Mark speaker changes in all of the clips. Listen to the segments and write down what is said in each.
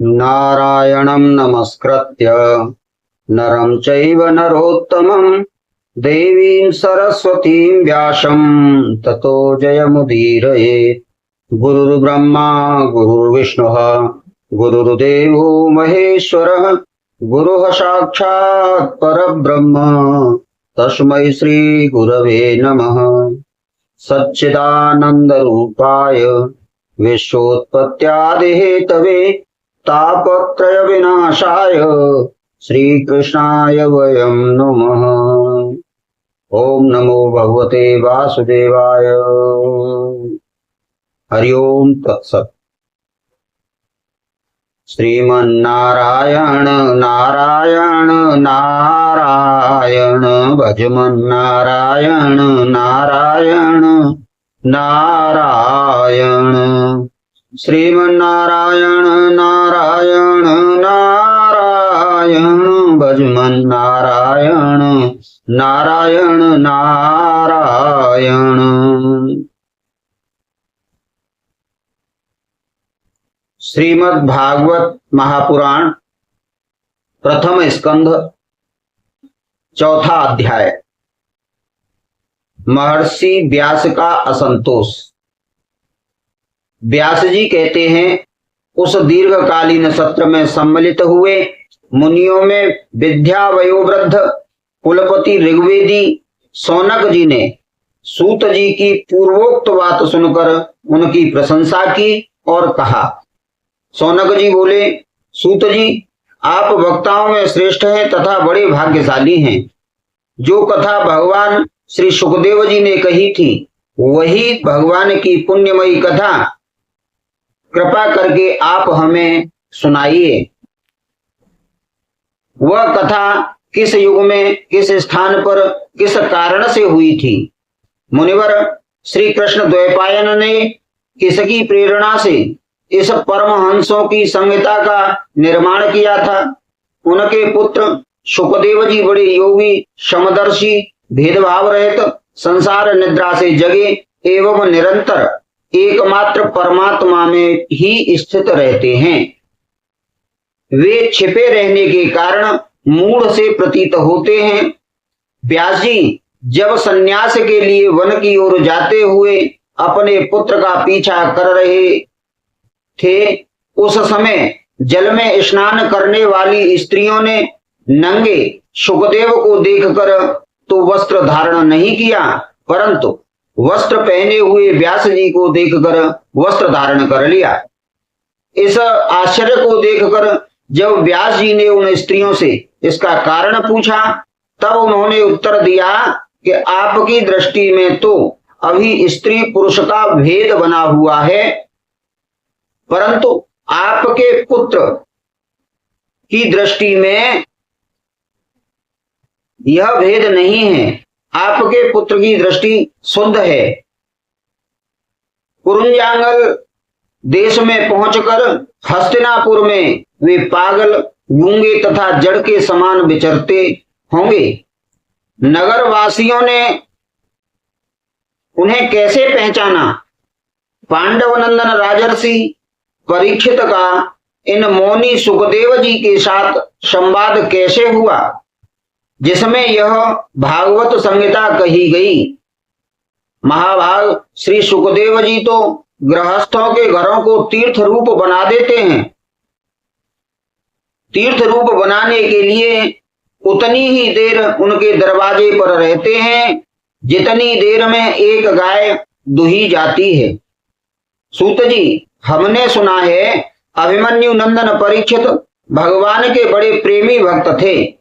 Speaker 1: नारायणं नमस्कृत्य नरं चैव नरोत्तमं देवीं सरस्वतीं व्यासं ततो जयमुदीरयेत्। गुरुर्ब्रह्मा गुरुर्विष्णुः गुरुर्देवो महेश्वरः गुरुः साक्षात् परब्रह्म तस्मै श्री गुरवे नमः। सच्चिदानन्दरूपाय विश्वोत्पत्त्यादिहेतवे तापत्रय विनाशाय श्रीकृष्णाय वयं नमः। ओम नमो भगवते वासुदेवाय। हरि ओम तत्सत्। श्रीमन्नारायण नारायण नारायण भजमन्नारायण नारायण नारायण। श्रीमन्नारायण नारायण नारायण भजमन्नारायण नारायण नारायण। श्रीमद् भागवत महापुराण प्रथम स्कंध चौथा अध्याय। महर्षि व्यास का असंतोष। व्यास जी कहते हैं, उस दीर्घकालीन सत्र में सम्मिलित हुए मुनियों में विद्या वयोवृद्ध कुलपति ऋग्वेदी सौनक जी ने सूत जी की पूर्वोक्त बात सुनकर उनकी प्रशंसा की और कहा। सौनक जी बोले, सूत जी, आप वक्ताओं में श्रेष्ठ हैं तथा बड़े भाग्यशाली हैं। जो कथा भगवान श्री सुखदेव जी ने कही थी वही भगवान की पुण्यमयी कथा कृपा करके आप हमें सुनाइए। वह कथा किस युग में किस स्थान पर किस कारण से हुई थी? मुनिवर, श्री कृष्ण द्वैपायन ने किसकी प्रेरणा से इस परमहंसों की संहिता का निर्माण किया था? उनके पुत्र सुखदेव जी बड़े योगी समदर्शी भेदभाव रहित संसार निद्रा से जगे एवं निरंतर एकमात्र परमात्मा में ही स्थित रहते हैं। वे छिपे रहने के कारण मूढ़ से प्रतीत होते हैं। व्यास जी जब सन्यास के लिए वन की ओर जाते हुए अपने पुत्र का पीछा कर रहे थे, उस समय जल में स्नान करने वाली स्त्रियों ने नंगे सुखदेव को देखकर तो वस्त्र धारण नहीं किया, परंतु वस्त्र पहने हुए व्यास जी को देखकर वस्त्र धारण कर लिया। इस आश्चर्य को देखकर जब व्यास जी ने उन स्त्रियों से इसका कारण पूछा, तब उन्होंने उत्तर दिया कि आपकी दृष्टि में तो अभी स्त्री पुरुष का भेद बना हुआ है, परंतु आपके पुत्र की दृष्टि में यह भेद नहीं है। आपके पुत्र की दृष्टि शुद्ध है। कुरुंजांगल देश में पहुंचकर हस्तिनापुर में वे पागल, गूंगे तथा जड़ के समान विचरते होंगे। नगर वासियों ने उन्हें कैसे पहचाना? पांडव नंदन राजर्षि परीक्षित का इन मौनी सुखदेव जी के साथ संवाद कैसे हुआ, जिसमें यह भागवत संहिता कही गई? महाभाग श्री सुखदेव जी तो गृहस्थों के घरों को तीर्थ रूप बना देते हैं। तीर्थ रूप बनाने के लिए उतनी ही देर उनके दरवाजे पर रहते हैं जितनी देर में एक गाय दुही जाती है। सूत जी, हमने सुना है अभिमन्यु नंदन परीक्षित भगवान के बड़े प्रेमी भक्त थे।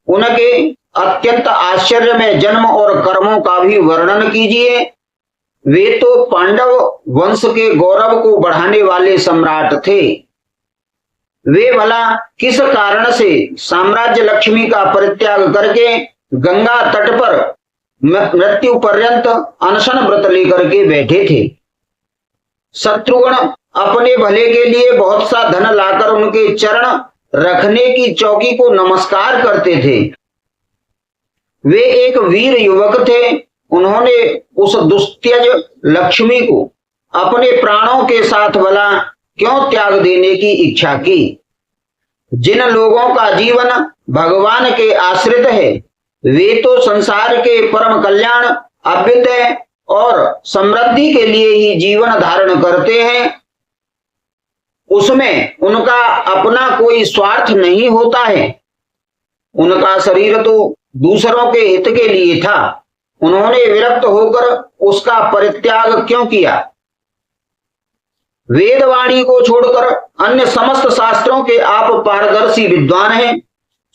Speaker 1: उनके अत्यंत आश्चर्य में जन्म और कर्मों का भी वर्णन कीजिए। वे तो पांडव वंश के गौरव को बढ़ाने वाले सम्राट थे। वे भला किस कारण से साम्राज्य लक्ष्मी का परित्याग करके गंगा तट पर मृत्यु पर्यंत अनशन व्रत लेकर के बैठे थे? शत्रुघ्न अपने भले के लिए बहुत सा धन लाकर उनके चरण रखने की चौकी को नमस्कार करते थे। वे एक वीर युवक थे। उन्होंने उस दुस्त्यज लक्ष्मी को अपने प्राणों के साथ भला क्यों त्याग देने की इच्छा की। जिन लोगों का जीवन भगवान के आश्रित है वे तो संसार के परम कल्याण, अभ्युदय और समृद्धि के लिए ही जीवन धारण करते हैं। उसमें उनका अपना कोई स्वार्थ नहीं होता है। उनका शरीर तो दूसरों के हित के लिए था, उन्होंने विरक्त होकर उसका परित्याग क्यों किया। वेदवाणी को छोड़कर अन्य समस्त शास्त्रों के आप पारदर्शी विद्वान हैं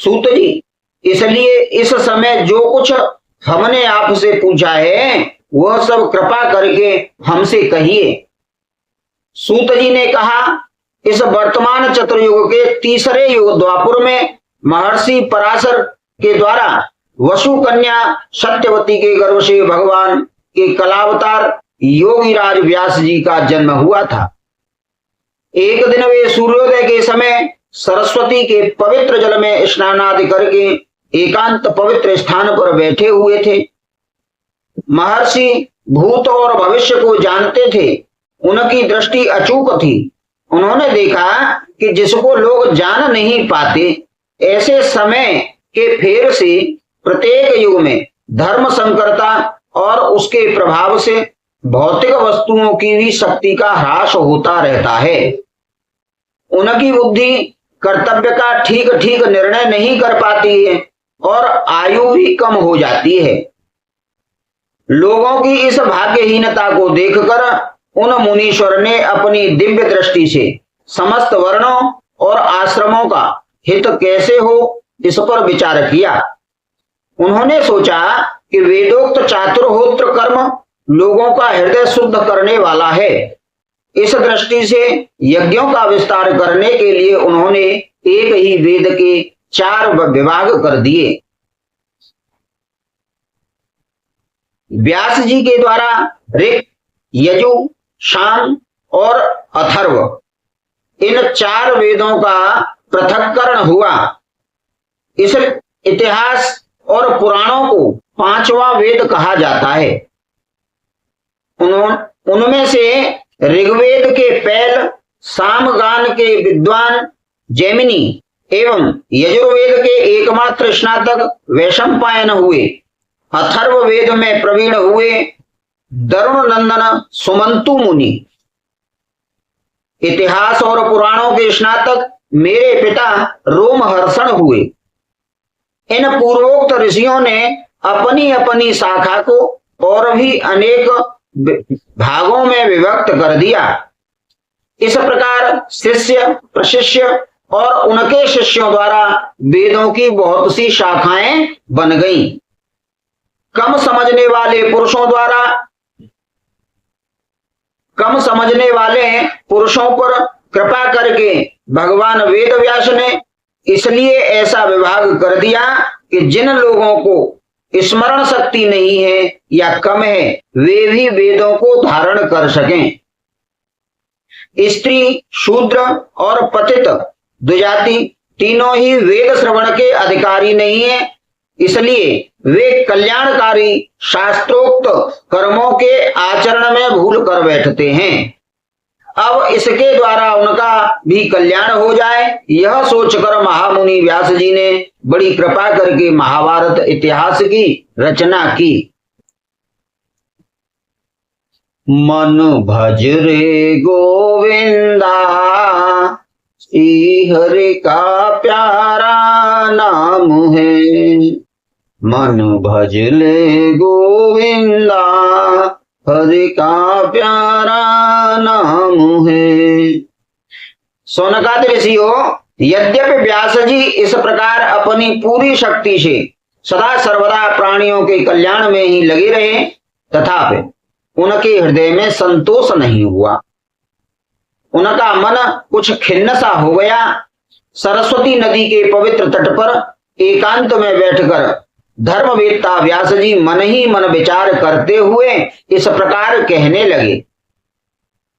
Speaker 1: सूत जी, इसलिए इस समय जो कुछ हमने आपसे पूछा है वह सब कृपा करके हमसे कहिए। सूत जी ने कहा, इस वर्तमान चतुर्युग के तीसरे युग द्वापुर में महर्षि पराशर के द्वारा वसु कन्या सत्यवती के गर्भ से भगवान के कलावतार योगीराज व्यास जी का जन्म हुआ था। एक दिन वे सूर्योदय के समय सरस्वती के पवित्र जल में स्नान आदि करके एकांत पवित्र स्थान पर बैठे हुए थे। महर्षि भूत और भविष्य को जानते थे, उनकी दृष्टि अचूक थी। उन्होंने देखा कि जिसको लोग जान नहीं पाते, ऐसे समय के फेर से प्रत्येक युग में धर्म संकरता और उसके प्रभाव से भौतिक वस्तुओं की भी शक्ति का ह्रास होता रहता है। उनकी बुद्धि कर्तव्य का ठीक ठीक निर्णय नहीं कर पाती है और आयु भी कम हो जाती है। लोगों की इस भाग्यहीनता को देखकर उन मुनीश्वर ने अपनी दिव्य दृष्टि से समस्त वर्णों और आश्रमों का हित कैसे हो इस पर विचार किया। उन्होंने सोचा कि वेदोक्त चातुर्होत्र कर्म लोगों का हृदय शुद्ध करने वाला है। इस दृष्टि से यज्ञों का विस्तार करने के लिए उन्होंने एक ही वेद के 4 विभाग कर दिए। व्यास जी के द्वारा ऋक्, यजु, साम और अथर्व इन 4 वेदों का पृथक्करण हुआ। इस इतिहास और पुराणों को 5वां वेद कहा जाता है। उनमें से ऋग्वेद के पैल, सामगान के विद्वान जैमिनी एवं यजुर्वेद के एकमात्र स्नातक वैशंपायन हुए। अथर्व वेद में प्रवीण हुए दरुण नंदन सुमंतु मुनि। इतिहास और पुराणों के स्नातक मेरे पिता रोमहर्षण हुए। इन पूर्वोक्त ऋषियों ने अपनी अपनी शाखा को और भी अनेक भागों में विभक्त कर दिया। इस प्रकार शिष्य, प्रशिष्य और उनके शिष्यों द्वारा वेदों की बहुत सी शाखाएं बन गईं। कम समझने वाले पुरुषों पर कृपा करके भगवान वेद व्यास ने इसलिए ऐसा विभाग कर दिया कि जिन लोगों को स्मरण शक्ति नहीं है या कम है वे भी वेदों को धारण कर सकें। स्त्री, शूद्र और पतित द्विजाति तीनों ही वेद श्रवण के अधिकारी नहीं है, इसलिए वे कल्याणकारी शास्त्रोक्त कर्मों के आचरण में भूल कर बैठते हैं। अब इसके द्वारा उनका भी कल्याण हो जाए, यह सोचकर महामुनि व्यास जी ने बड़ी कृपा करके महाभारत इतिहास की रचना की। मन भज रे गोविंदा, श्री हरि का प्यारा नाम है। मन भज ले गोविंदा, हरि का प्यारा नाम है। सौनकादि ऋषियों, यद्यपि व्यास जी इस प्रकार अपनी पूरी शक्ति से सदा सर्वदा प्राणियों के कल्याण में ही लगे रहे, तथापि उनके हृदय में संतोष नहीं हुआ। उनका मन कुछ खिन्न सा हो गया। सरस्वती नदी के पवित्र तट पर एकांत में बैठकर धर्मवेत्ता व्यास जी मन ही मन विचार करते हुए इस प्रकार कहने लगे।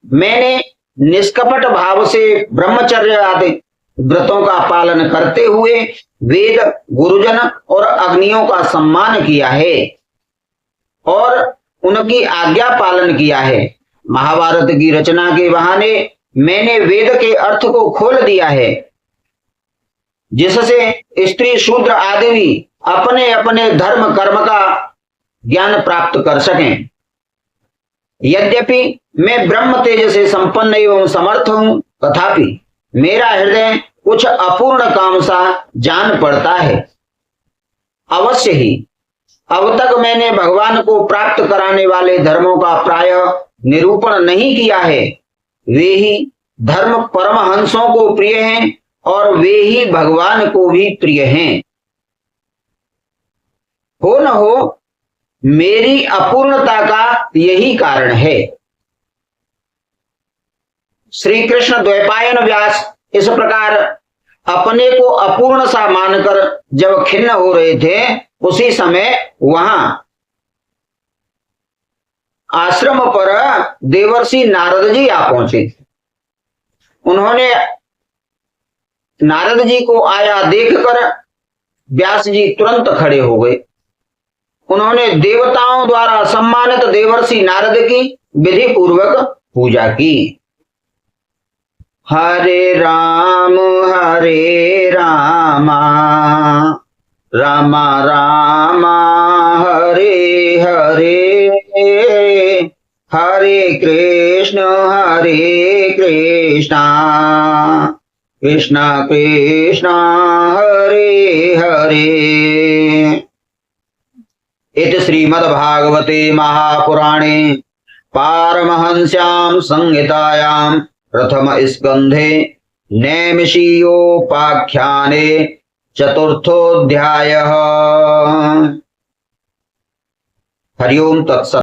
Speaker 1: मैंने निष्कपट भाव से ब्रह्मचर्य आदि व्रतों का पालन करते हुए वेद, गुरुजन और अग्नियों का सम्मान किया है और उनकी आज्ञा पालन किया है। महाभारत की रचना के बहाने मैंने वेद के अर्थ को खोल दिया है, जिससे स्त्री शूद्र आदि भी अपने अपने धर्म कर्म का ज्ञान प्राप्त कर सकें। यद्यपि मैं ब्रह्म तेज से संपन्न एवं समर्थ हूं, तथापि मेरा हृदय कुछ अपूर्ण काम सा जान पड़ता है। अवश्य ही अब तक मैंने भगवान को प्राप्त कराने वाले धर्मों का प्राय निरूपण नहीं किया है। वे ही धर्म परमहंसों को प्रिय हैं और वे ही भगवान को भी प्रिय हैं। हो न हो मेरी अपूर्णता का यही कारण है। श्री कृष्ण द्वैपायन व्यास इस प्रकार अपने को अपूर्ण सा मानकर जब खिन्न हो रहे थे, उसी समय वहां आश्रम पर देवर्षि नारद जी आ पहुंचे। उन्होंने नारद जी को आया देखकर व्यास जी तुरंत खड़े हो गए। उन्होंने देवताओं द्वारा सम्मानित देवर्षि नारद की विधि पूर्वक पूजा की। हरे राम राम राम हरे हरे, हरे कृष्ण कृष्ण कृष्ण हरे हरे। इति श्रीमद्भागवते महापुराणे पारमहंस्यां संहितायां प्रथम स्कंधे नैमिषीयोपाख्याने चतुर्थोऽध्यायः। हरि ओम तत्सत्।